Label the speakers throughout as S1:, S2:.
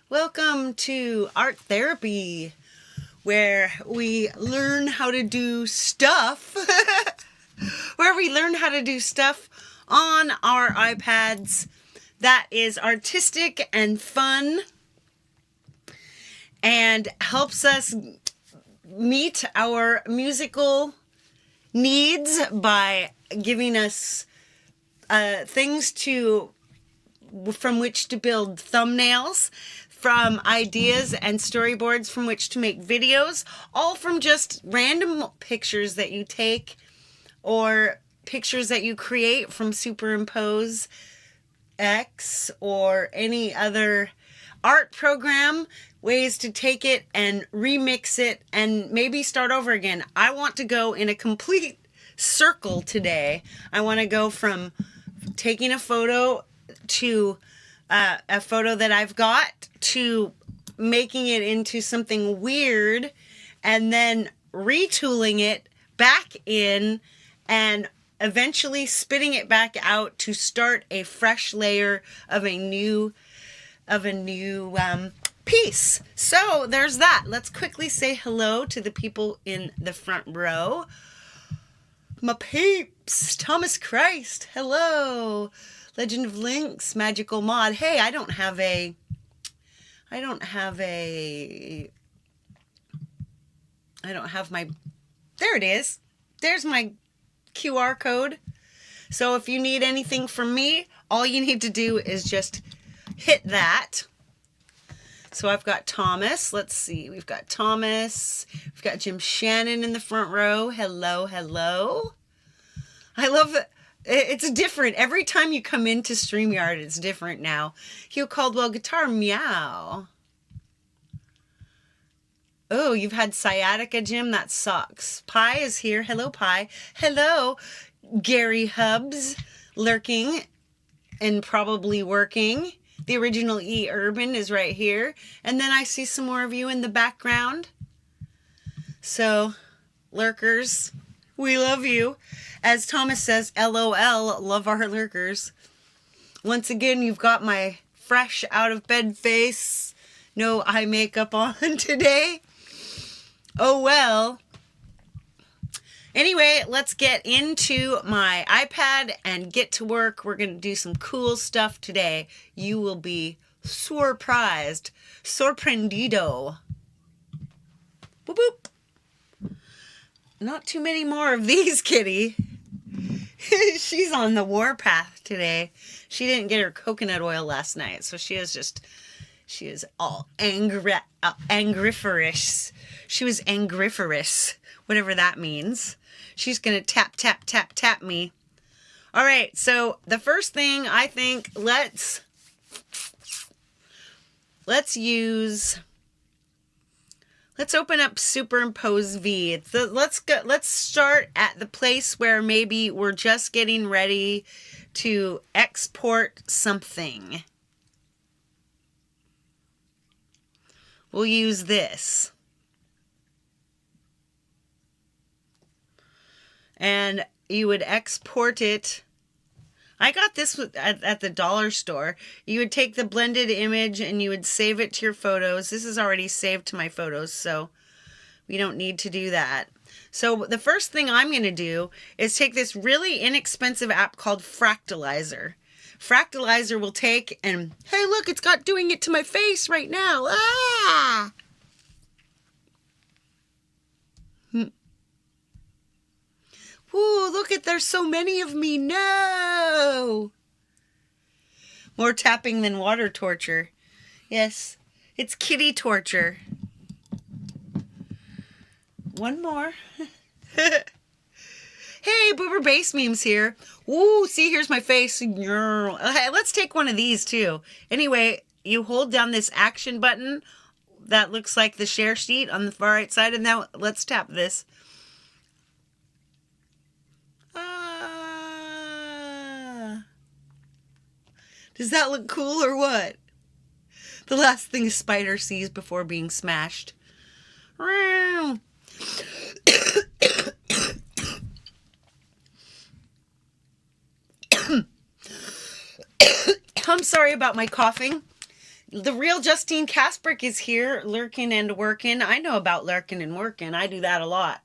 S1: Welcome to Art Therapy, where we learn how to do stuff, on our iPads that is artistic and fun and helps us meet our musical needs by giving us things from which to build thumbnails, from ideas and storyboards from which to make videos, all from just random pictures that you take or pictures that you create from Superimpose X or any other art program, ways to take it and remix it and maybe start over again. I want to go in a complete circle today. I want to go from taking a photo to a photo that I've got to making it into something weird and then retooling it back in and eventually spitting it back out to start a fresh layer of a new piece. So there's that. Let's quickly say hello to the people in the front row. My peeps, Thomas Christ, hello. Legend of Lynx, Magical Mod. Hey, I don't have my, there it is. There's my QR code. So if you need anything from me, all you need to do is just hit that. So I've got Thomas. Let's see. We've got Thomas. We've got Jim Shannon in the front row. Hello, hello. I love it. It's different. Every time you come into StreamYard, it's different now. Hugh Caldwell guitar, meow. Oh, you've had sciatica, Jim? That sucks. Pi is here. Hello, Pi. Hello, Gary Hubs, lurking and probably working. The original E. Urban is right here. And then I see some more of you in the background. So, lurkers, we love you. As Thomas says, LOL, love our lurkers. Once again, you've got my fresh out of bed face. No eye makeup on today. Oh well. Anyway, let's get into my iPad and get to work. We're going to do some cool stuff today. You will be surprised. Sorprendido. Boop boop. Not too many more of these, kitty. She's on the warpath today. She didn't get her coconut oil last night, so she is all angriferous. She was angriferous, whatever that means. She's going to tap, tap, tap, tap me. All right, so the first thing I think, let's open up Superimpose V. Let's start at the place where maybe we're just getting ready to export something. We'll use this. And you would export it. I got this at the dollar store. You would take the blended image and you would save it to your photos. This is already saved to my photos, so we don't need to do that. So the first thing I'm going to do is take this really inexpensive app called Fractalizer. Fractalizer will take and, hey, look, it's doing it to my face right now. Ah! Ooh, look there's so many of me. No! More tapping than water torture. Yes, it's kitty torture. One more. Hey, Boober Bass Memes here. Ooh, see, here's my face. Okay, let's take one of these too. Anyway, you hold down this action button that looks like the share sheet on the far right side, and now let's tap this. Does that look cool or what? The last thing a spider sees before being smashed. I'm sorry about my coughing. The real Justine Kasprick is here, lurking and working. I know about lurking and working. I do that a lot.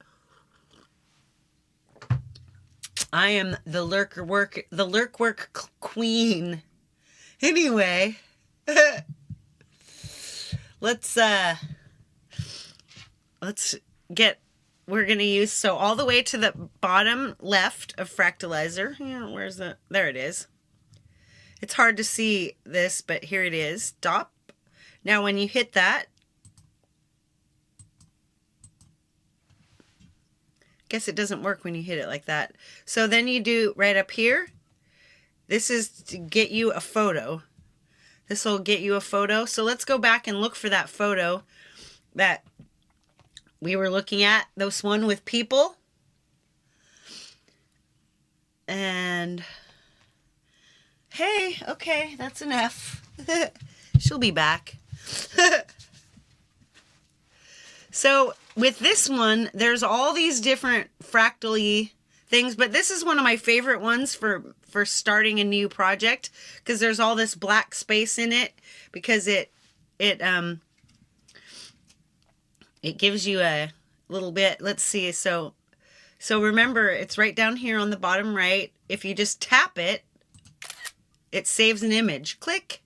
S1: I am the lurk work queen. Anyway, let's get, we're going to use, so all the way to the bottom left of Fractalizer. Yeah, where's the, there it is. It's hard to see this, but here it is. Stop. Now when you hit that, guess it doesn't work when you hit it like that. So then you do right up here. This is to get you a photo. This will get you a photo. So let's go back and look for that photo that we were looking at. This one with people. And hey, okay, that's an F. She'll be back. So with this one, there's all these different fractally things, but this is one of my favorite ones for starting a new project, because there's all this black space in it, because it gives you a little bit. Let's see. So remember, it's right down here on the bottom right. If you just tap it, it saves an image. Click.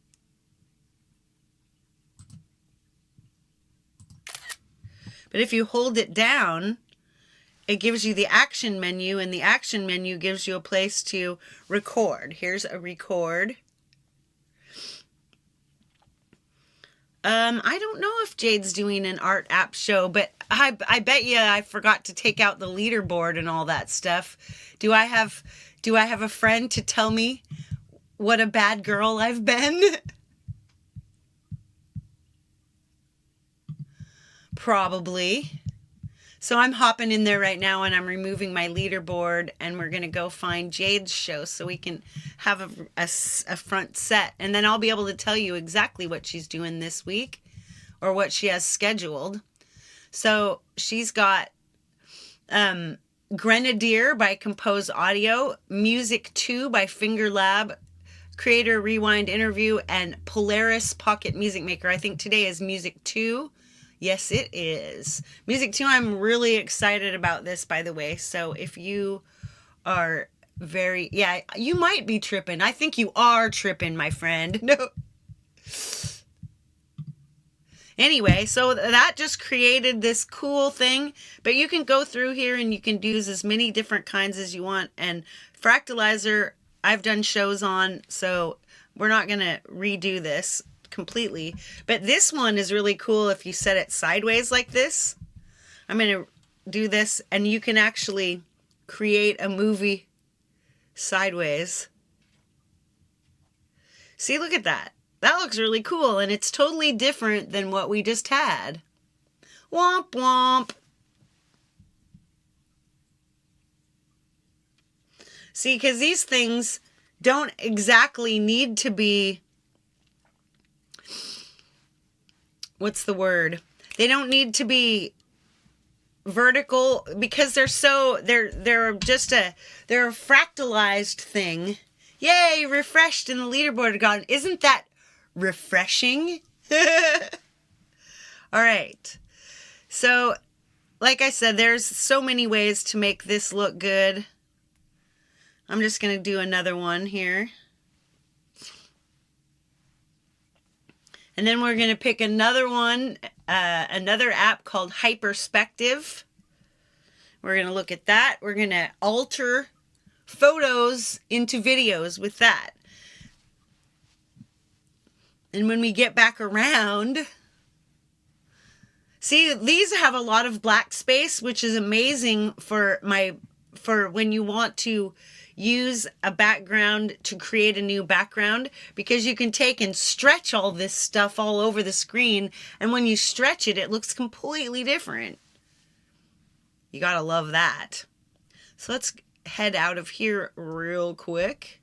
S1: But if you hold it down, it gives you the action menu, and the action menu gives you a place to record. Here's a record. I don't know if Jade's doing an art app show, but I bet you I forgot to take out the leaderboard and all that stuff. Do I have a friend to tell me what a bad girl I've been? Probably. So I'm hopping in there right now and I'm removing my leaderboard, and we're going to go find Jade's show so we can have a front set. And then I'll be able to tell you exactly what she's doing this week or what she has scheduled. So she's got Grenadier by Compose Audio, Music 2 by Finger Lab, Creator Rewind Interview, and Polaris Pocket Music Maker. I think today is Music 2. Yes, it is. Music 2, I'm really excited about this, by the way. So if you are very, yeah, you might be tripping. I think you are tripping, my friend. No. Anyway, so that just created this cool thing. But you can go through here and you can use as many different kinds as you want. And Fractalizer, I've done shows on, so we're not going to redo this completely, but this one is really cool if you set it sideways like this. I'm going to do this, and you can actually create a movie sideways. See, look at that. That looks really cool, and it's totally different than what we just had. Womp womp. See, because these things don't exactly need to be, what's the word? They don't need to be vertical, because they're a fractalized thing. Yay, refreshed and the leaderboard gone. Isn't that refreshing? All right. So, like I said, there's so many ways to make this look good. I'm just going to do another one here. And then we're going to pick another one, another app called Hyperspective. We're going to look at that. We're going to alter photos into videos with that. And when we get back around, see, these have a lot of black space, which is amazing for when you want to use a background to create a new background, because you can take and stretch all this stuff all over the screen, and when you stretch it, it looks completely different. You gotta love that. So let's head out of here real quick,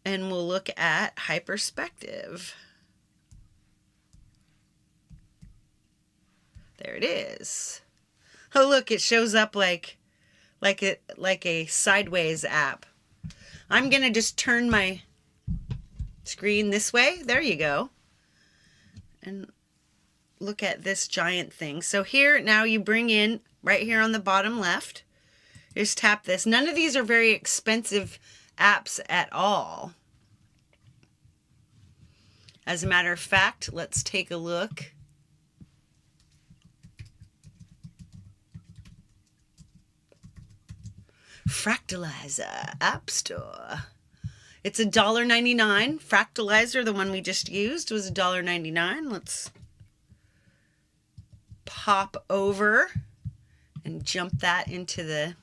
S1: and we'll look at Hyperspective. There it is. Oh, look, it shows up like a sideways app. I'm gonna just turn my screen this way. There you go. And look at this giant thing. So here, now you bring in, right here on the bottom left, just tap this. None of these are very expensive apps at all. As a matter of fact, let's take a look. Fractalizer App Store. It's $1.99. Fractalizer, the one we just used, was $1.99. Let's pop over and jump that into the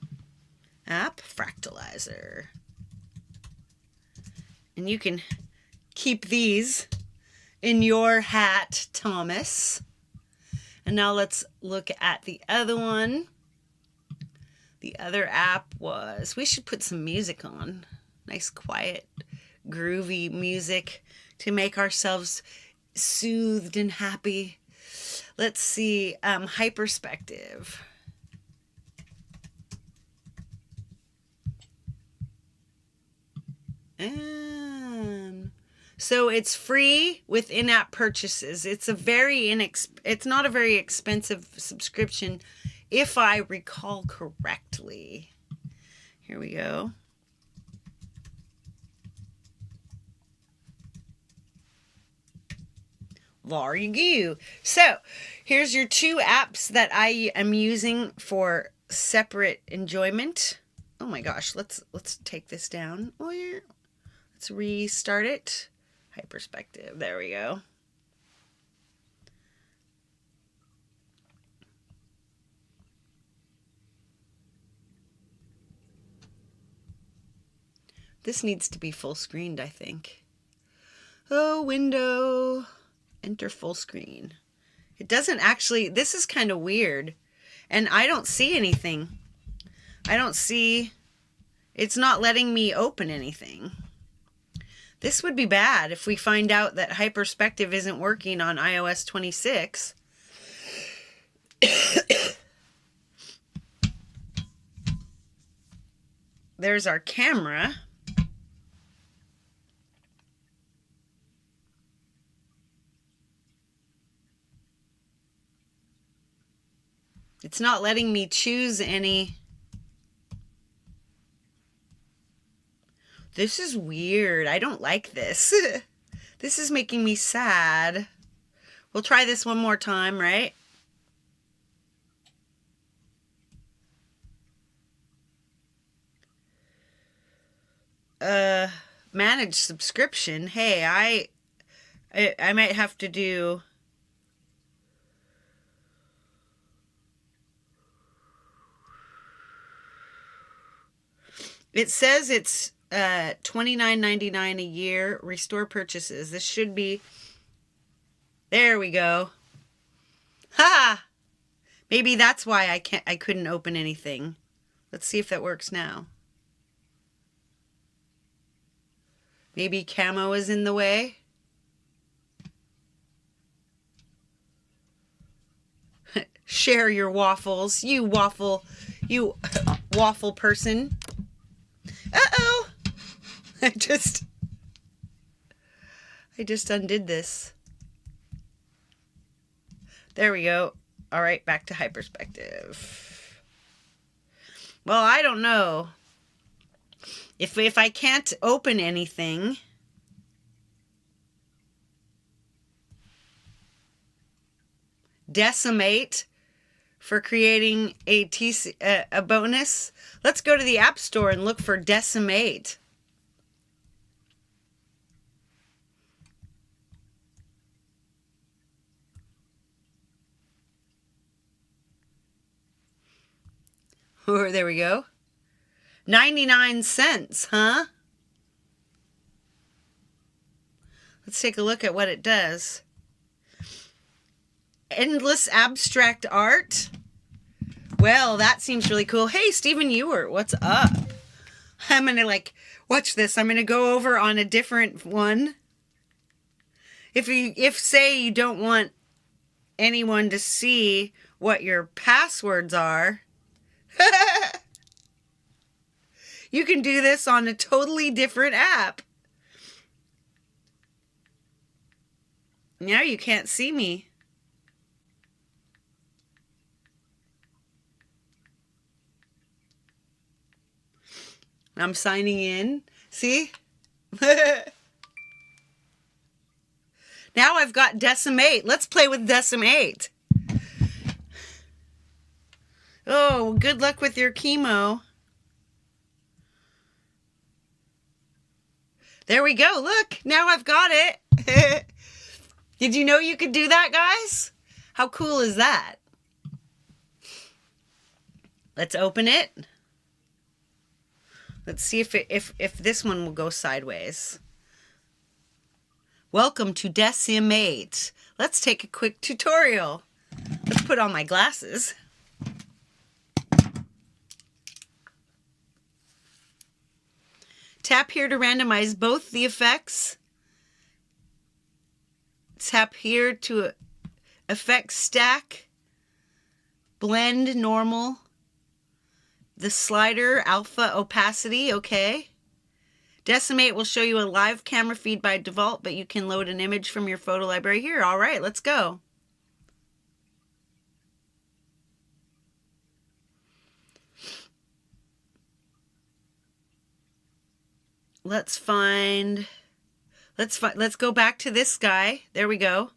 S1: app. Fractalizer. And you can keep these in your hat, Thomas. And now let's look at the other one. The other app was, we should put some music on. Nice, quiet, groovy music to make ourselves soothed and happy. Let's see, Hyperspective. So it's free with in-app purchases. It's a very it's not a very expensive subscription, if I recall correctly. Here we go. There you go. So here's your two apps that I am using for separate enjoyment. Oh my gosh, let's take this down. Let's restart it. Hyperspective. There we go. This needs to be full screened, I think. Oh, window. Enter full screen. It doesn't actually, this is kind of weird. And I don't see anything. I don't see, it's not letting me open anything. This would be bad if we find out that Hyperspective isn't working on iOS 26. There's our camera. It's not letting me choose any. This is weird. I don't like this. This is making me sad. We'll try this one more time, right? Manage subscription. Hey, I might have to do. It says it's $29.99 a year. Restore purchases. This should be. There we go. Ha! Maybe that's why I couldn't open anything. Let's see if that works now. Maybe camo is in the way. Share your waffles. You waffle person. Uh-oh. I just undid this. There we go. All right, back to Hyperspective. Well, I don't know. If I can't open anything, decimate for creating a bonus. Let's go to the App Store and look for decimate. Oh, there we go. 99 cents, huh? Let's take a look at what it does. Endless abstract art. Well, that seems really cool. Hey, Stephen Ewart, what's up? I'm going to watch this. I'm going to go over on a different one. If say you don't want anyone to see what your passwords are, you can do this on a totally different app. Now you can't see me. I'm signing in. See? Now I've got decimate. Let's play with decimate. Oh, good luck with your chemo. There we go. Look, now I've got it. Did you know you could do that, guys? How cool is that? Let's open it. Let's see if this one will go sideways. Welcome to Decimate. Let's take a quick tutorial. Let's put on my glasses. Tap here to randomize both the effects. Tap here to effect stack, blend normal, the slider alpha opacity, okay. Decimate will show you a live camera feed by default, but you can load an image from your photo library here. All right, let's go. Let's go back to this guy. There we go.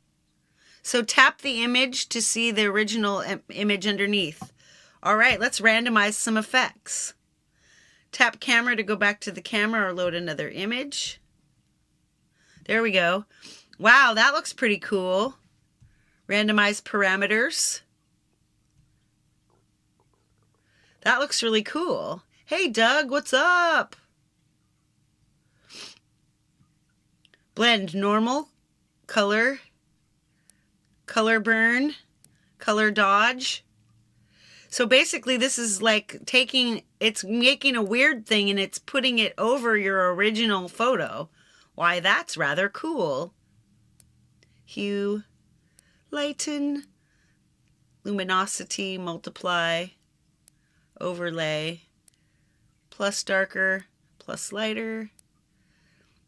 S1: So tap the image to see the original image underneath. All right, let's randomize some effects. Tap camera to go back to the camera or load another image. There we go. Wow, that looks pretty cool. Randomize parameters. That looks really cool. Hey, Doug, what's up? Blend normal, color, color burn, color dodge. So basically this is like it's making a weird thing and it's putting it over your original photo. Why, that's rather cool. Hue, lighten, luminosity, multiply, overlay, plus darker, plus lighter,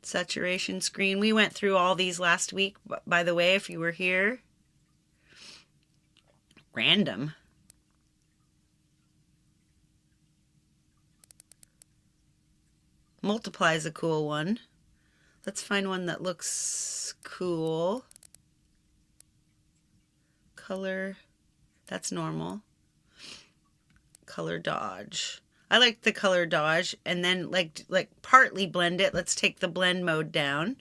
S1: saturation, screen. We went through all these last week, by the way, if you were here. Random. Multiply is a cool one. Let's find one that looks cool. Color, that's normal. Color dodge. I like the color dodge, and then like partly blend it. Let's take the blend mode down.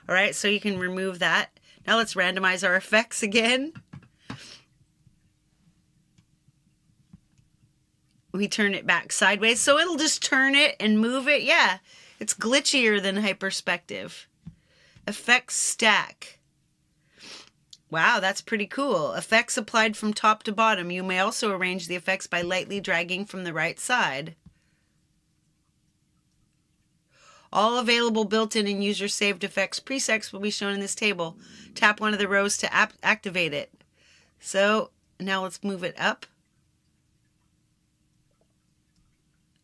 S1: All right, so you can remove that. Now let's randomize our effects again. We turn it back sideways, so it'll just turn it and move it. Yeah, it's glitchier than hyperspective. Effects stack. Wow, that's pretty cool. Effects applied from top to bottom. You may also arrange the effects by lightly dragging from the right side. All available built-in and user-saved effects presets will be shown in this table. Tap one of the rows to activate it. So now let's move it up.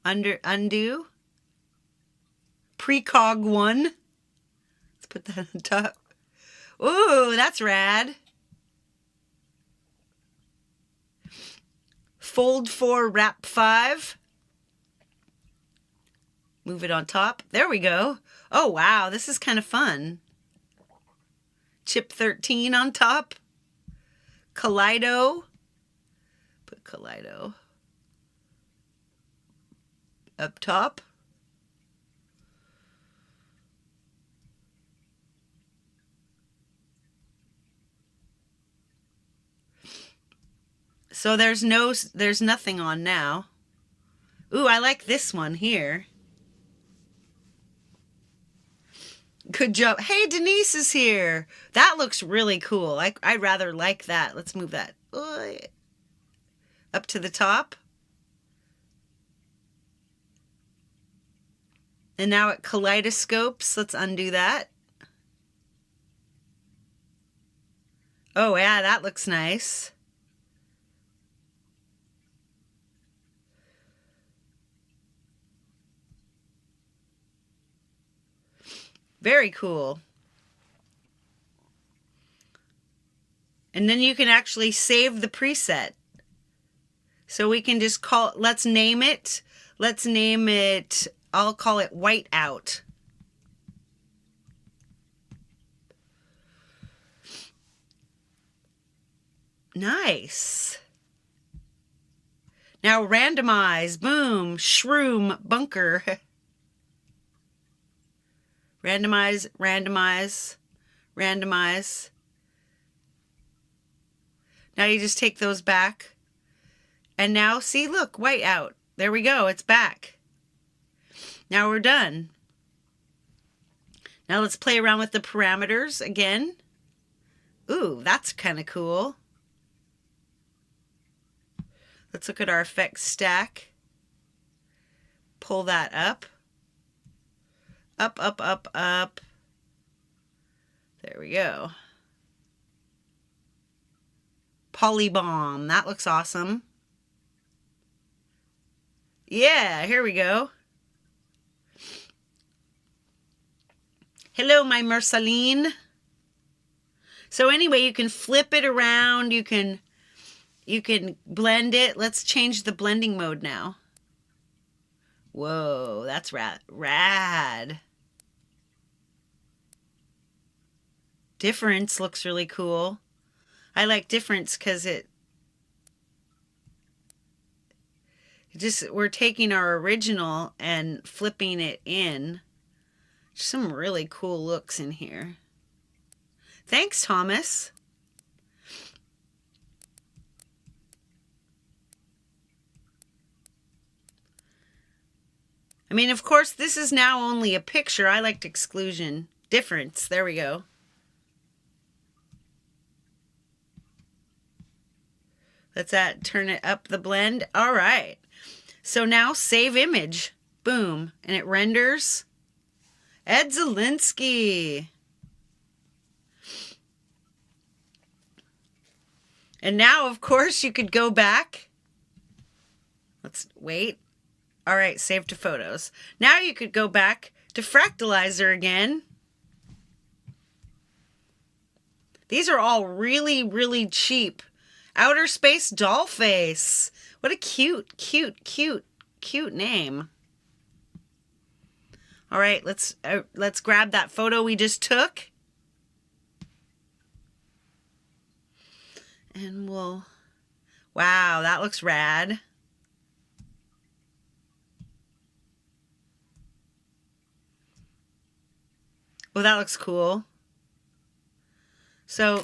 S1: Undo. Precog 1. Let's put that on top. Ooh, that's rad. Fold 4, wrap 5. Move it on top. There we go. Oh, wow, this is kind of fun. Chip 13 on top. Kaleido. Put Kaleido up top. So there's nothing on now. Ooh, I like this one here. Good job. Hey, Denise is here. That looks really cool. I rather like that. Let's move that up to the top. And now it kaleidoscopes. Let's undo that. Oh, yeah, that looks nice. Very cool. And then you can actually save the preset. So we can just let's name it. Let's name it, I'll call it white out. Nice. Now randomize, boom, shroom, bunker. Randomize, randomize, randomize. Now you just take those back. And now, see, look, white out. There we go, it's back. Now we're done. Now let's play around with the parameters again. Ooh, that's kind of cool. Let's look at our effects stack. Pull that up. Up, up, up, up. There we go. Polybomb, that looks awesome. Yeah, here we go. Hello, my Marceline. So anyway, you can flip it around. You can blend it. Let's change the blending mode now. Whoa, that's rad. Difference looks really cool. I like difference because we're taking our original and flipping it in. Some really cool looks in here. Thanks, Thomas. I mean, of course, this is now only a picture. I liked exclusion. Difference. There we go. Let's turn it up the blend. All right. So now save image. Boom. And it renders. Ed Zielinski. And now, of course, you could go back. Let's wait. All right, save to photos. Now you could go back to Fractalizer again. These are all really, really cheap. Outer Space Dollface. What a cute, cute, cute, cute name. All right, let's grab that photo we just took. And wow, that looks rad. Oh, that looks cool. So,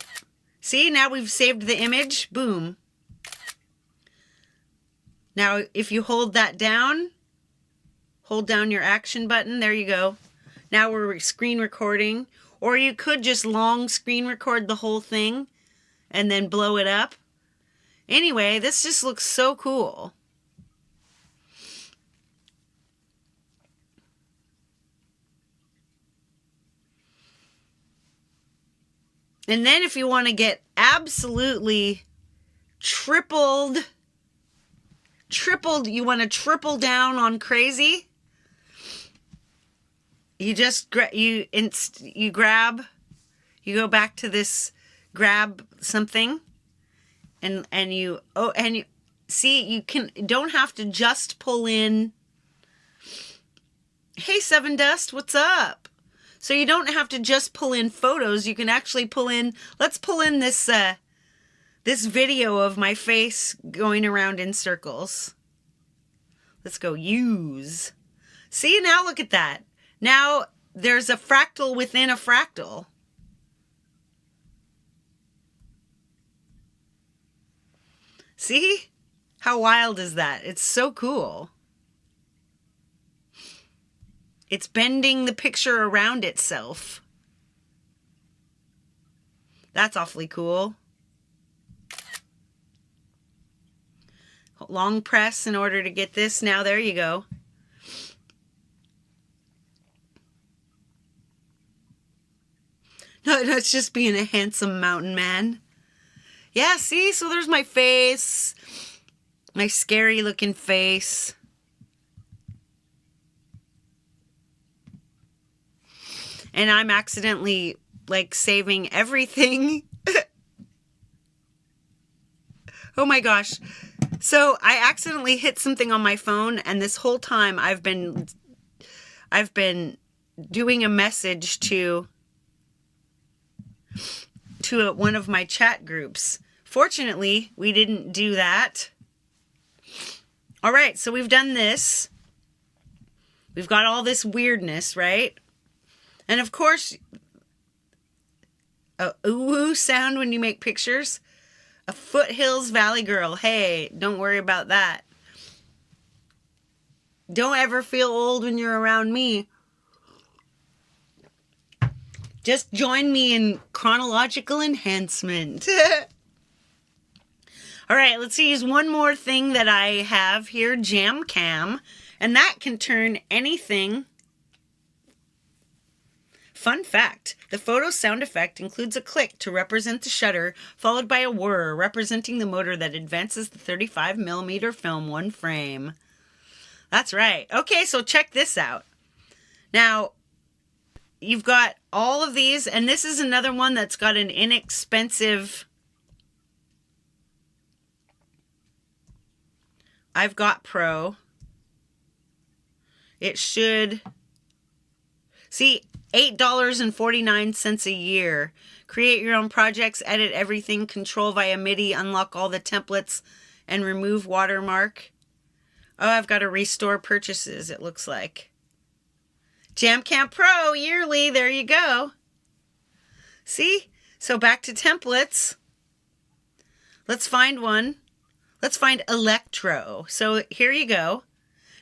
S1: see, now we've saved the image. Boom. Now, if you hold that down, hold down your action button. There you go. Now we're screen recording. Or you could just long screen record the whole thing and then blow it up. Anyway, this just looks so cool. And then if you want to get absolutely tripled, you want to triple down on crazy, you just you go back to this grab something and you see, you don't have to just pull in. Hey, Seven Dust, what's up? So you don't have to just pull in photos. You can actually pull in, let's pull in this this video of my face going around in circles. Let's go use. See, now look at that. Now there's a fractal within a fractal. See? How wild is that? It's so cool. It's bending the picture around itself. That's awfully cool. Long press in order to get this. Now there you go. No, it's just being a handsome mountain man. Yeah, see? So there's my face. My scary looking face. And I'm accidentally, like, saving everything. Oh my gosh. So I accidentally hit something on my phone, and this whole time I've been doing a message to one of my chat groups. Fortunately, we didn't do that. All right, so we've done this. We've got all this weirdness, right? And of course, a ooh sound when you make pictures. A Foothills Valley girl. Hey, don't worry about that. Don't ever feel old when you're around me. Just join me in chronological enhancement. All right, let's use one more thing that I have here, Jam Cam, and that can turn anything. Fun fact, the photo sound effect includes a click to represent the shutter, followed by a whir representing the motor that advances the 35mm film one frame. That's right. Okay, so check this out. Now, you've got all of these, and this is another one that's got an inexpensive... I've got Pro. It should... See, $8.49 a year. Create your own projects, edit everything, control via MIDI, unlock all the templates, and remove watermark. Oh, I've got to restore purchases, it looks like. JamCamp Pro, yearly, there you go. See? So back to templates. Let's find one. Let's find Electro. So here you go.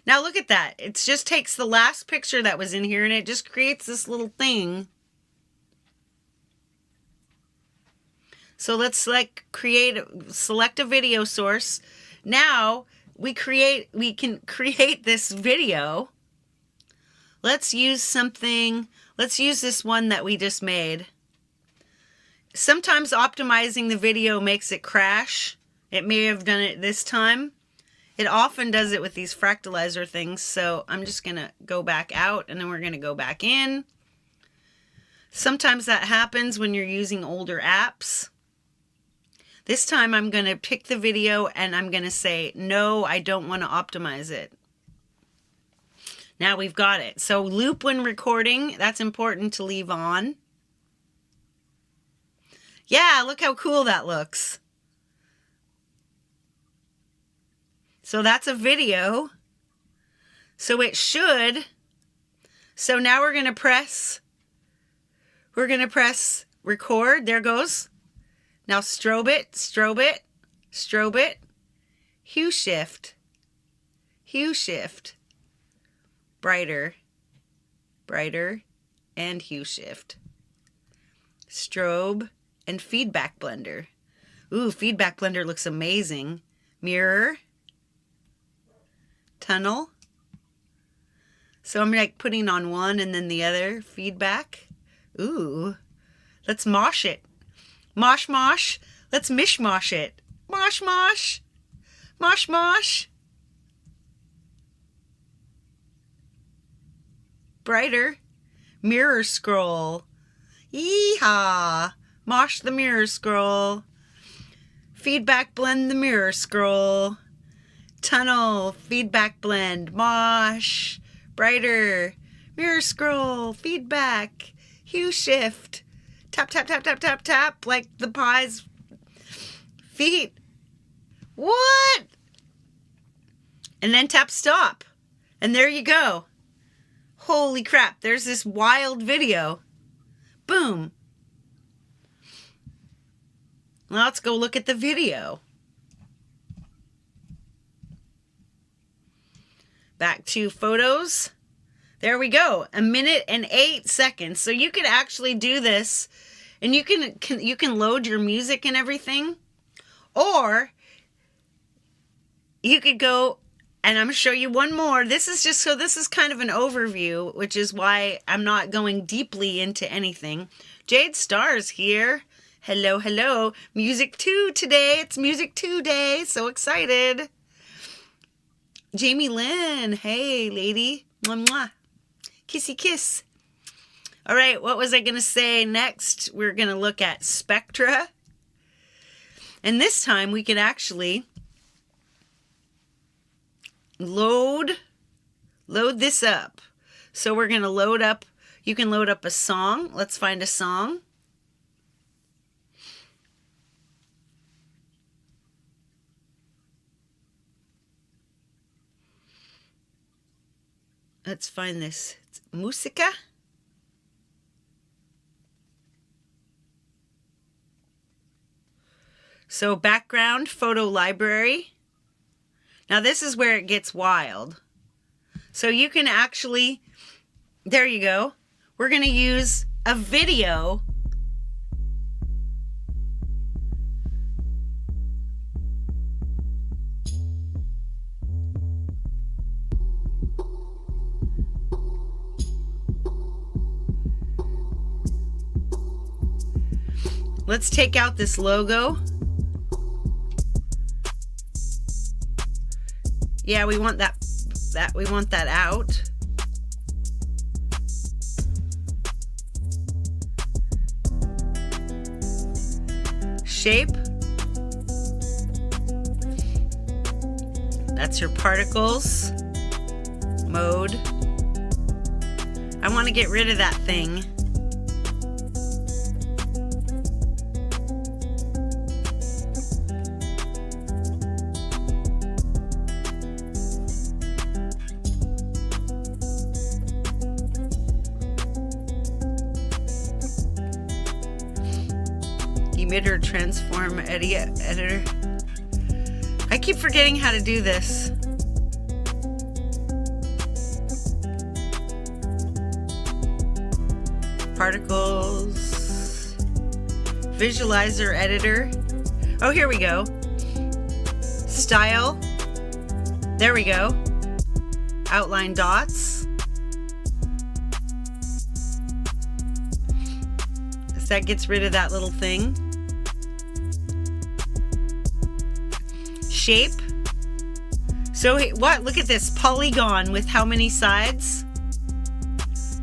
S1: Now look at that. It just takes the last picture that was in here and it just creates this little thing. So let's select a video source. Now we can create this video. Let's use something. Let's use this one that we just made. Sometimes optimizing the video makes it crash. It may have done it this time. It often does it with these fractalizer things, so I'm just going to go back out and then we're going to go back in. Sometimes that happens when you're using older apps. This time I'm going to pick the video and I'm going to say, no, I don't want to optimize it. Now we've got it. So loop when recording, that's important to leave on. Yeah, look how cool that looks. So that's a video. So it should. So now we're going to press record. There goes. Now strobe it, strobe it, strobe it. Hue shift. Hue shift. Brighter, brighter, and hue shift. Strobe and feedback blender. Ooh, feedback blender looks amazing. Mirror. Tunnel. So I'm like putting on one and then the other. Feedback. Ooh. Let's mosh it. Mosh mosh. Let's mishmash it. Mosh mosh. Mosh mosh. Brighter. Mirror scroll. Yeehaw. Mosh the mirror scroll. Feedback blend the mirror scroll. Tunnel, feedback blend, mosh, brighter, mirror scroll, feedback, hue shift, tap, tap, tap, tap, tap, tap, like the pie's feet. What? And then tap stop. And there you go. Holy crap, there's this wild video. Boom. Now let's go look at the video. Back to photos. There we go. 1 minute and 8 seconds. So you can actually do this and you can load your music and everything. Or you could go, and I'm going to show you one more. This is kind of an overview, which is why I'm not going deeply into anything. Jade Star's here. Hello, hello. Music 2 today. It's Music 2 Day. So excited. Jamie Lynn, hey lady, mwah, mwah. Kissy kiss. All right, what was I going to say next? We're going to look at Spectra. And this time we can actually load this up. So we're going to load up, you can load up a song. Let's find a song. Let's find this. It's Musica. So background photo library. Now this is where it gets wild. So you can actually, there you go. We're going to use a video. Let's take out this logo. Yeah, we want that out. Shape. That's your particles. Mode. I want to get rid of that thing. Emitter, transform, editor. I keep forgetting how to do this. Particles, visualizer, editor. Oh, here we go. Style. There we go. Outline dots. So that gets rid of that little thing. Shape. So what? Look at this polygon with how many sides?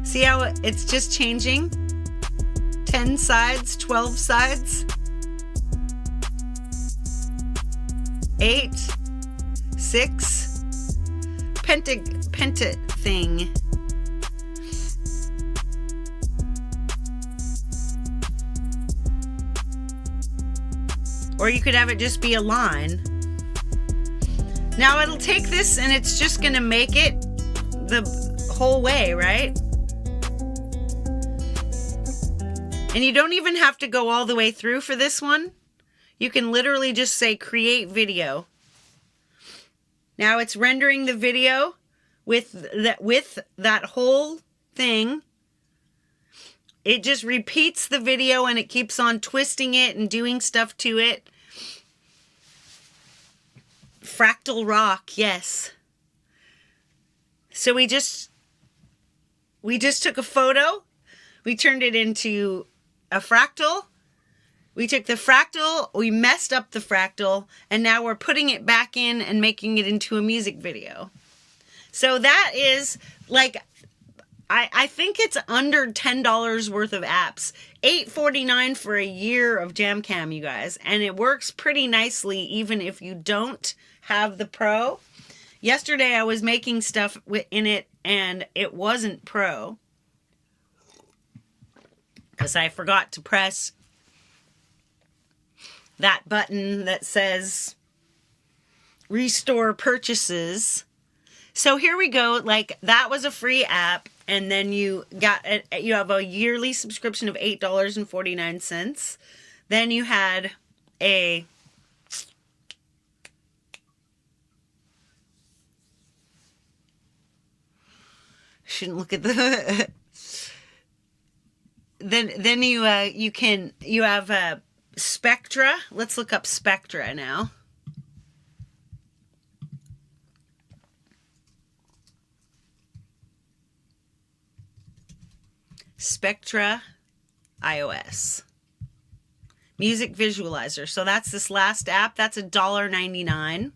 S1: See how it's just changing? 10 sides, 12 sides, 8, 6, penta thing. Or you could have it just be a line. Now it'll take this and it's just gonna make it the whole way, right? And you don't even have to go all the way through for this one. You can literally just say create video. Now it's rendering the video with that whole thing. It just repeats the video and it keeps on twisting it and doing stuff to it. Fractal rock, yes. So we just took a photo. We turned it into a fractal. We took the fractal, we messed up the fractal, and now we're putting it back in and making it into a music video. So that is like, I think it's under $10 worth of apps. $8.49 for a year of JamCam, you guys. And it works pretty nicely even if you don't have the Pro. Yesterday I was making stuff in it and it wasn't Pro. Because I forgot to press that button that says restore purchases. So here we go. Like that was a free app. And then you have a yearly subscription of $8.49. Then you had a shouldn't look at the then you have Spectra. Let's look up Spectra now. Spectra iOS. Music visualizer. So that's this last app. That's $1.99.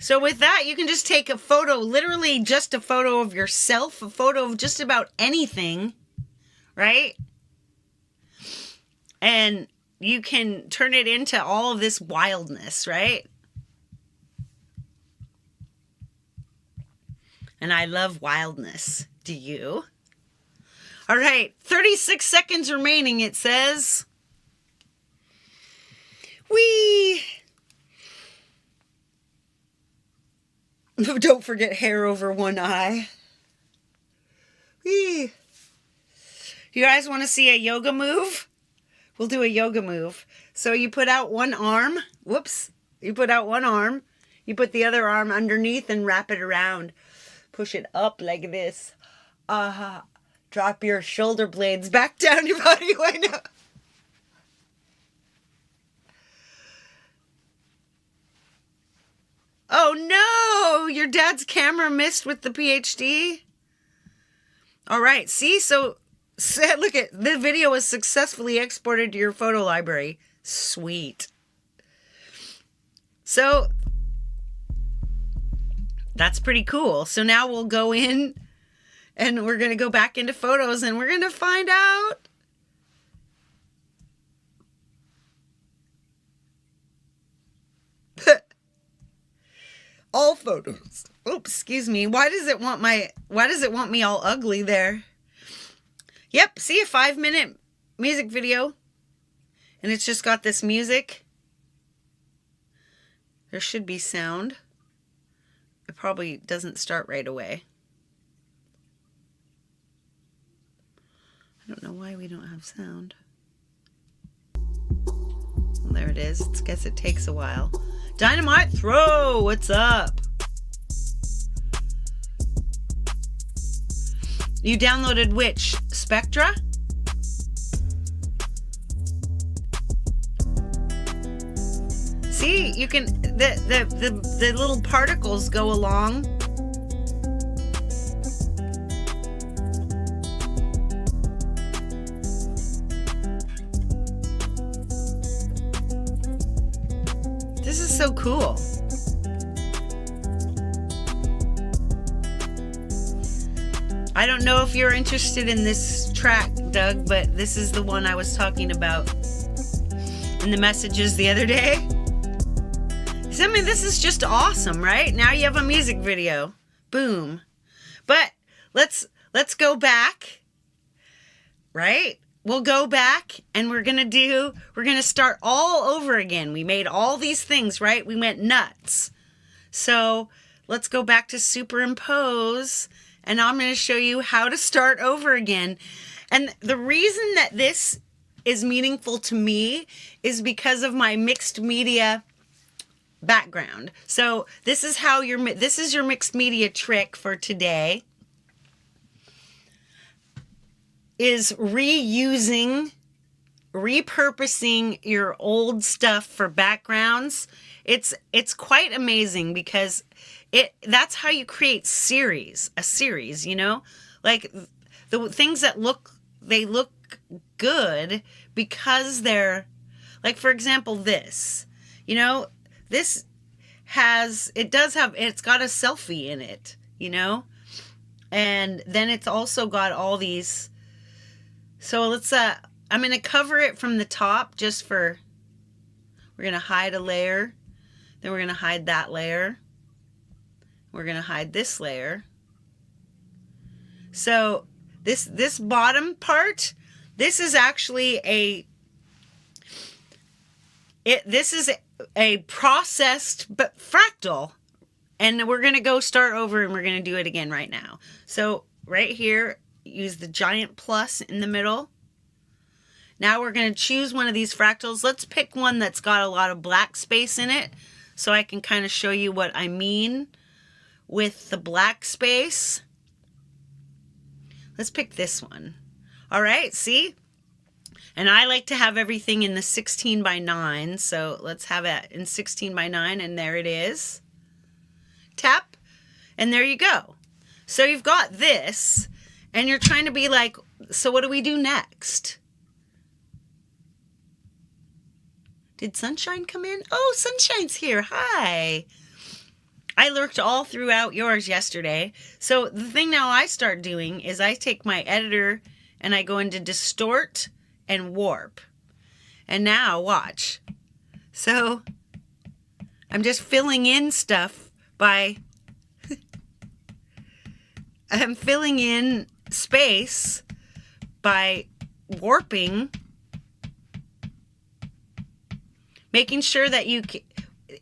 S1: So with that, you can just take a photo, literally just a photo of yourself, a photo of just about anything, right? And you can turn it into all of this wildness, right? And I love wildness. Do you? All right, 36 seconds remaining, it says. Whee! Don't forget hair over one eye. Whee! You guys want to see a yoga move? We'll do a yoga move. So you put out one arm. Whoops. You put out one arm. You put the other arm underneath and wrap it around. Push it up like this. Drop your shoulder blades back down your body. Why not? Oh no! Your dad's camera missed with the PhD. All right. See? So look at the video was successfully exported to your photo library. Sweet. So that's pretty cool. So now we'll go in and we're going to go back into photos and we're going to find out. All photos. Oops, excuse me. Why does it want me all ugly there? Yep, see a 5-minute music video. And it's just got this music. There should be sound. It probably doesn't start right away. I don't know why we don't have sound. Well, there it is. I guess it takes a while. Dynamite Throw, what's up? You downloaded which? Spectra? See, you can the little particles go along. This is so cool. I don't know if you're interested in this track, Doug, but this is the one I was talking about in the messages the other day. So, I mean, this is just awesome, right? Now you have a music video. Boom. But let's go back, right? We'll go back and we're going to start all over again. We made all these things, right? We went nuts. So let's go back to superimpose and I'm going to show you how to start over again. And the reason that this is meaningful to me is because of my mixed media background. So this is your mixed media trick for today. Is repurposing your old stuff for backgrounds. It's quite amazing because that's how you create a series, you know? Like the things that look good because they're, like, for example, this, you know, it's got a selfie in it, you know? And then it's also got all these. So let's, I'm going to cover it from the top we're going to hide a layer. Then we're going to hide that layer. We're going to hide this layer. So this bottom part, this is actually this is a processed but fractal. And we're going to go start over and we're going to do it again right now. So right here, use the giant plus in the middle. Now we're going to choose one of these fractals. Let's pick one that's got a lot of black space in it so I can kind of show you what I mean with the black space. Let's pick this one. All right, see? And I like to have everything in the 16 by 9, so let's have it in 16 by 9, and there it is. Tap, and there you go. So you've got this, and you're trying to be like, so what do we do next? Did Sunshine come in? Oh, Sunshine's here. Hi. I lurked all throughout yours yesterday. So the thing now I start doing is I take my editor and I go into distort and warp. And now watch. So I'm just filling in stuff by I'm filling in space by warping, making sure that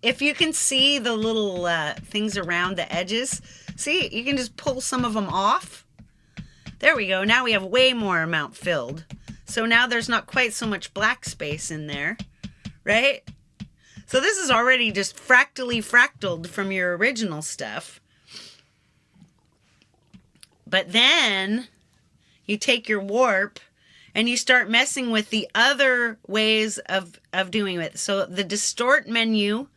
S1: if you can see the little things around the edges, see, you can just pull some of them off. There we go. Now we have way more amount filled. So now there's not quite so much black space in there, right? So this is already just fractaled from your original stuff. But then you take your warp and you start messing with the other ways of doing it. So the distort menu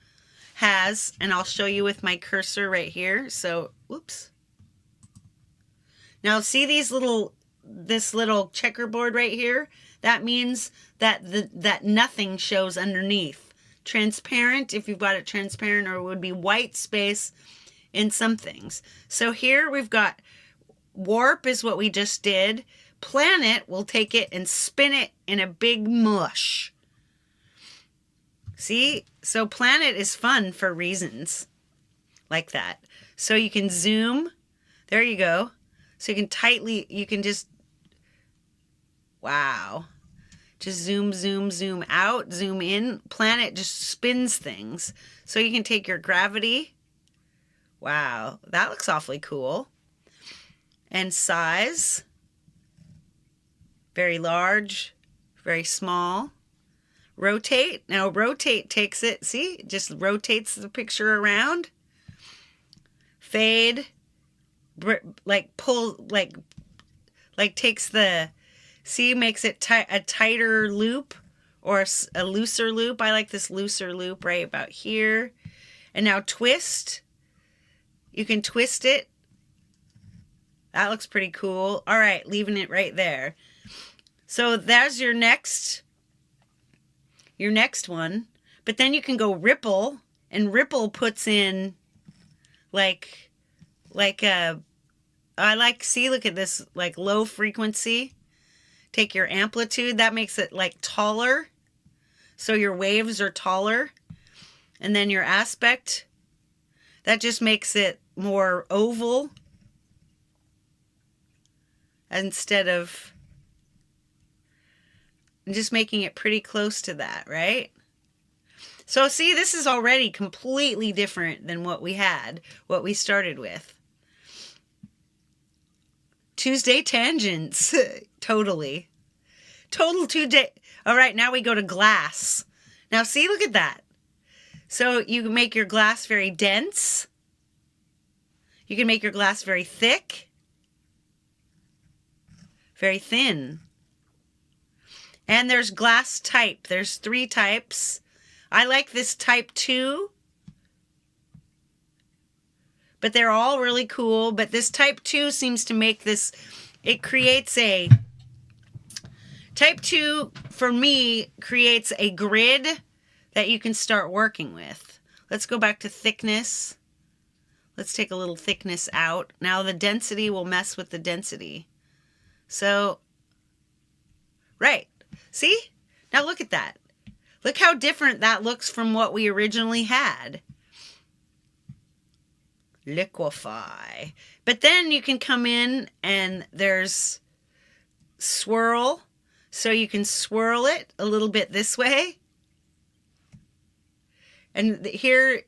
S1: has, and I'll show you with my cursor right here. So, whoops. Now see this little checkerboard right here? That means that that nothing shows underneath. Transparent, if you've got it transparent, or it would be white space in some things. So here we've got warp is what we just did. Planet will take it and spin it in a big mush. See? So planet is fun for reasons like that. So you can zoom. There you go. So you can just, wow. Just zoom, zoom, zoom out, zoom in. Planet just spins things. So you can take your gravity. Wow, that looks awfully cool. And size. Very large, very small. Rotate. Now rotate takes it, see, just rotates the picture around. Fade, like pull, like takes the, see, makes it a tighter loop or a looser loop. I like this looser loop right about here. And now twist. You can twist it. That looks pretty cool. All right, leaving it right there. So that's your next one. But then you can go ripple, and ripple puts in like see, look at this, like low frequency. Take your amplitude, that makes it like taller. So your waves are taller. And then your aspect, that just makes it more oval instead of just making it pretty close to that, right? So see, this is already completely different than what we started with. Tuesday tangents. Totally. Total Tuesday. All right, now we go to glass. Now see, look at that. So you can make your glass very dense. You can make your glass very thick. Very thin. And there's glass type. There's 3 types. I like this type 2. But they're all really cool. But this type 2 seems to make this, it creates a, type 2 for me creates a grid that you can start working with. Let's go back to thickness. Let's take a little thickness out. Now the density will mess with the density. So, right. See? Now look at that. Look how different that looks from what we originally had. Liquefy. But then you can come in and there's swirl. So you can swirl it a little bit this way. And here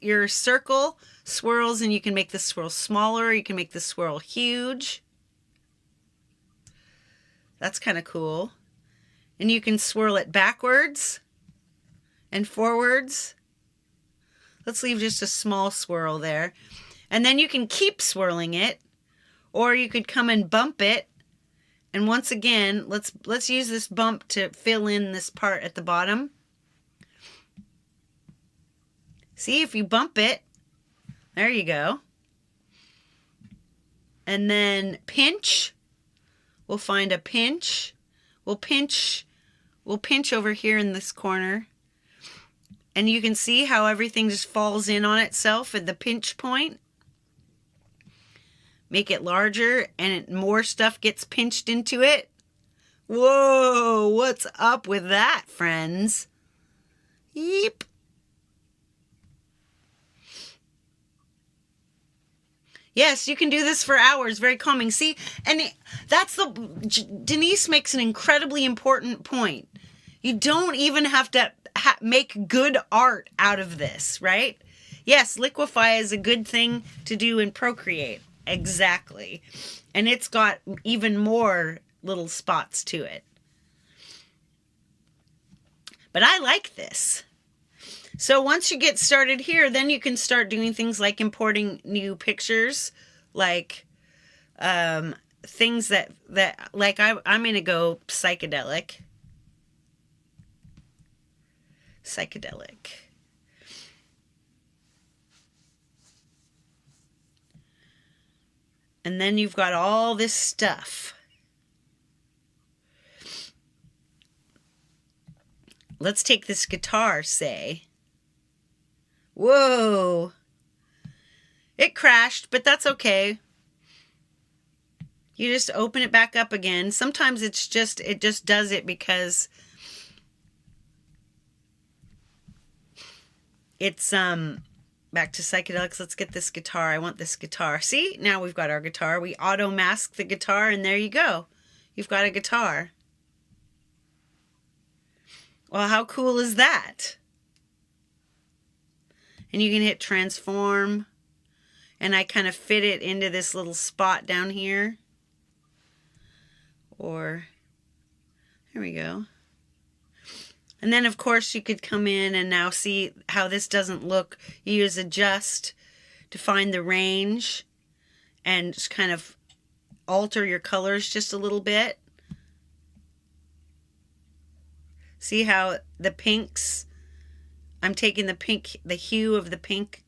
S1: your circle swirls, and you can make the swirl smaller. You can make the swirl huge. That's kind of cool. And you can swirl it backwards and forwards. Let's leave just a small swirl there. And then you can keep swirling it, or you could come and bump it. And once again, let's use this bump to fill in this part at the bottom. See, if you bump it, there you go. And then pinch. We'll find a pinch. We'll pinch over here in this corner. And you can see how everything just falls in on itself at the pinch point. Make it larger and more stuff gets pinched into it. Whoa, what's up with that, friends? Yeep. Yes, you can do this for hours. Very calming. See, and Denise makes an incredibly important point. You don't even have to make good art out of this, right? Yes, liquefy is a good thing to do in Procreate. Exactly. And it's got even more little spots to it. But I like this. So once you get started here, then you can start doing things like importing new pictures, like things that like I'm going to go psychedelic. And then you've got all this stuff. Let's take this guitar, say. Whoa. It crashed, but that's okay. You just open it back up again. Sometimes it just does it because it's back to psychedelics. Let's get this guitar. I want this guitar. See? Now we've got our guitar. We auto mask the guitar and there you go. You've got a guitar. Well, how cool is that? And you can hit transform. And I kind of fit it into this little spot down here. Or, there we go. And then, of course, you could come in and now see how this doesn't look. You use adjust to find the range and just kind of alter your colors just a little bit. See how the pinks, I'm taking the pink, the hue of the pink.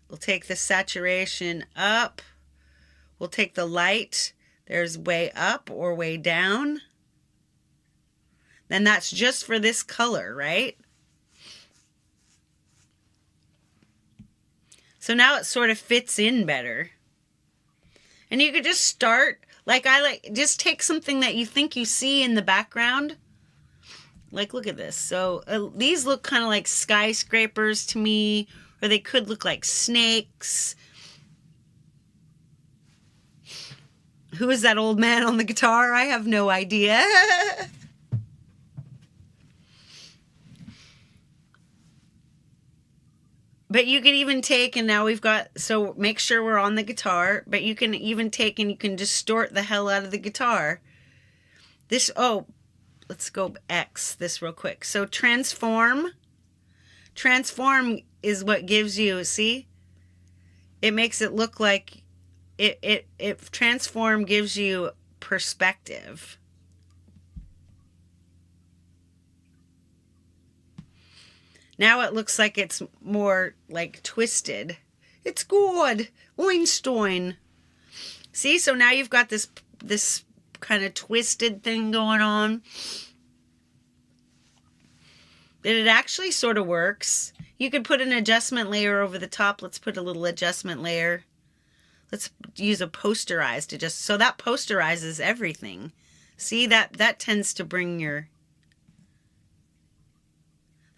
S1: We'll take the saturation up. We'll take the light. There's way up or way down. Then that's just for this color, right? So now it sort of fits in better. And you could just start, just take something that you think you see in the background. Like, look at this. So these look kind of like skyscrapers to me, or they could look like snakes. Who is that old man on the guitar? I have no idea. But you can even take, and now we've got, so make sure we're on the guitar, but you can even take and you can distort the hell out of the guitar. This, oh, let's go X this real quick. So transform. Transform is what gives you, see? It makes it look like, it transform gives you perspective. Now it looks like it's more like twisted. It's good. Einstein. See, so now you've got this kind of twisted thing going on. But it actually sort of works. You could put an adjustment layer over the top. Let's put a little adjustment layer. Let's use a posterize to just, so that posterizes everything. See, that tends to bring your,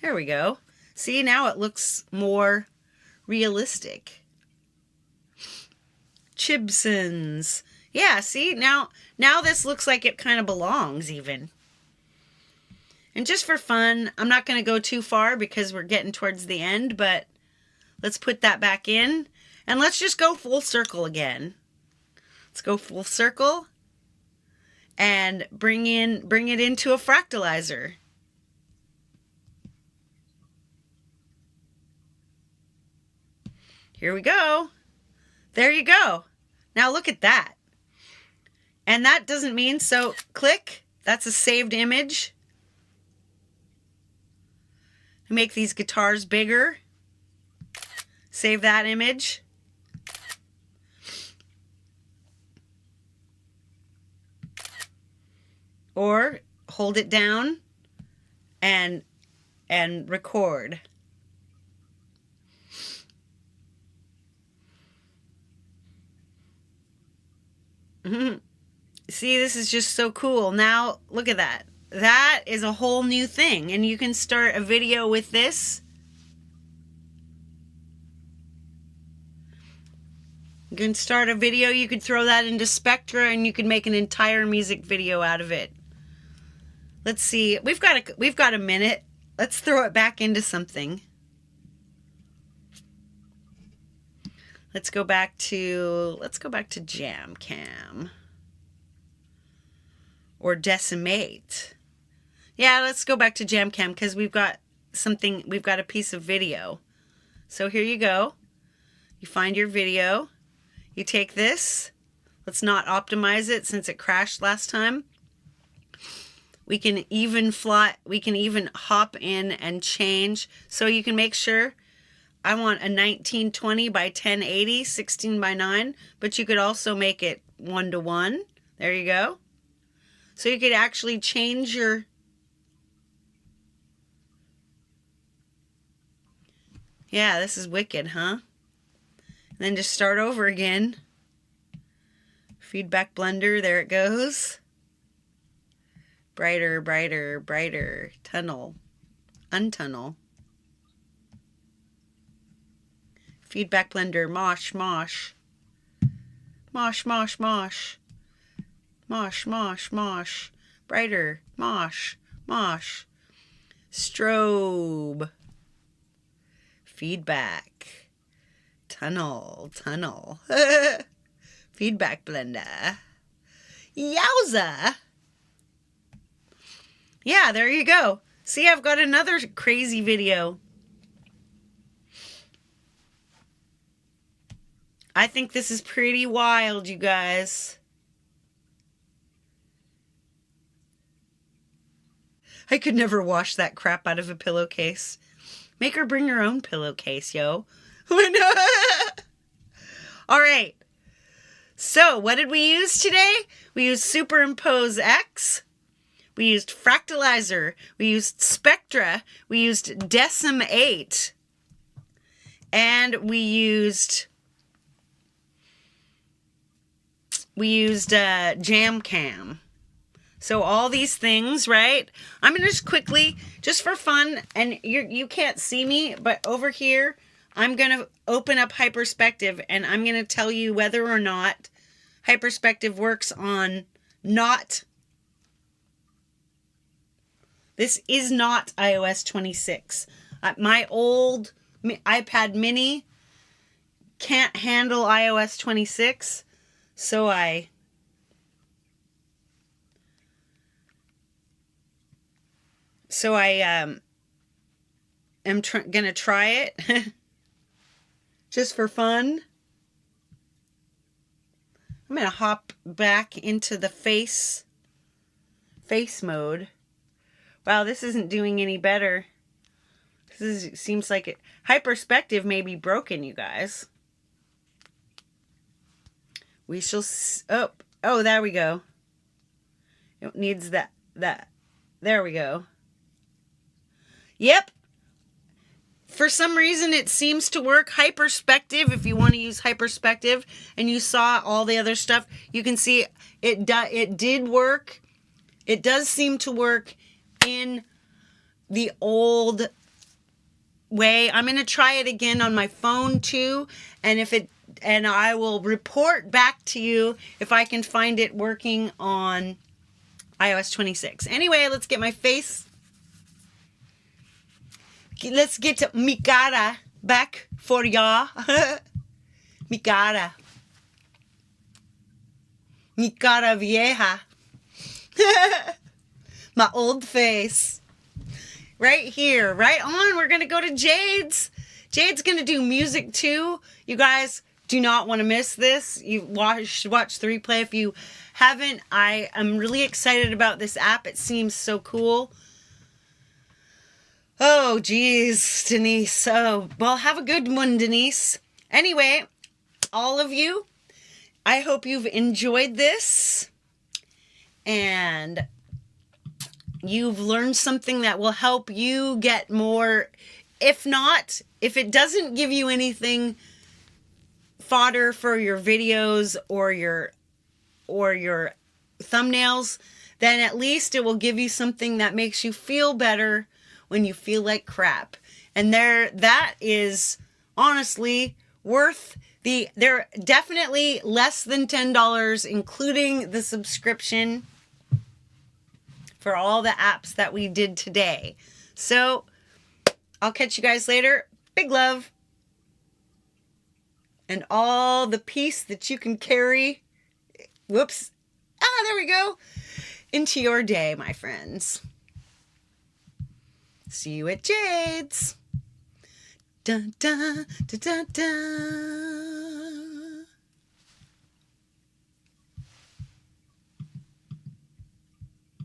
S1: there we go. See, now it looks more realistic. Chibsons. Yeah, see, now this looks like it kind of belongs even. And just for fun, I'm not going to go too far because we're getting towards the end, but let's put that back in. And let's just go full circle again. Let's go full circle and bring it into a fractalizer. Here we go. There you go. Now look at that. And that doesn't mean, so click, that's a saved image. Make these guitars bigger. Save that image. Or hold it down and and record. See, this is just so cool. Now, look at that. That is a whole new thing. And you can start a video with this. You can start a video. You could throw that into Spectra and you can make an entire music video out of it. Let's see. We've got a minute. Let's throw it back into something. Let's go back to JamCam. Or Decimate. Yeah, let's go back to JamCam because we've got a piece of video. So here you go. You find your video. You take this. Let's not optimize it since it crashed last time. We can even hop in and change. So you can make sure I want a 1920 by 1080, 16 by 9, but you could also make it 1:1. There you go. So you could actually change your... Yeah, this is wicked, huh? And then just start over again. Feedback blender, there it goes. Brighter, brighter, brighter. Tunnel. Untunnel. Feedback blender, mosh, mosh. Mosh, mosh, mosh. Mosh, mosh, mosh. Brighter, mosh, mosh. Strobe. Feedback. Tunnel, tunnel. Feedback blender. Yowza! Yeah, there you go. See, I've got another crazy video. I think this is pretty wild, you guys. I could never wash that crap out of a pillowcase. Make her bring her own pillowcase, yo. All right. So, what did we use today? We used Superimpose X. We used Fractalizer. We used Spectra. We used Decimate. And we used JamCam. So all these things, right? I'm going to just quickly, just for fun, and you can't see me, but over here, I'm going to open up Hyperspective, and I'm going to tell you whether or not Hyperspective works on not... This is not iOS 26. My old iPad mini can't handle iOS 26, so I am gonna try it just for fun. I'm gonna hop back into the face mode. Wow, this isn't doing any better. Seems like it. Hyperspective may be broken, you guys. We shall. Oh, there we go. It needs that. There we go. Yep. For some reason, it seems to work. Hyperspective, if you want to use Hyperspective, and you saw all the other stuff, you can see it did work. It does seem to work in the old way. I'm going to try it again on my phone too, and I will report back to you if I can find it working on iOS 26. Anyway, let's get my face. Let's get mi cara back for ya. Mi cara. Mi cara vieja. My old face. Right here, right on. We're going to go to Jade's. Jade's going to do music too. You guys do not want to miss this. You should watch the replay if you haven't. I am really excited about this app. It seems so cool. Oh, geez, Denise. Oh, well, have a good one, Denise. Anyway, all of you, I hope you've enjoyed this. And you've learned something that will help you get more. If not, if it doesn't give you anything fodder for your videos or your thumbnails, then at least it will give you something that makes you feel better when you feel like crap. And that is honestly worth they're definitely less than $10, including the subscription for all the apps that we did today. So I'll catch you guys later. Big love. And all the peace that you can carry. Whoops. There we go. Into your day, my friends. See you at Jade's. Dun, dun, dun, dun, dun.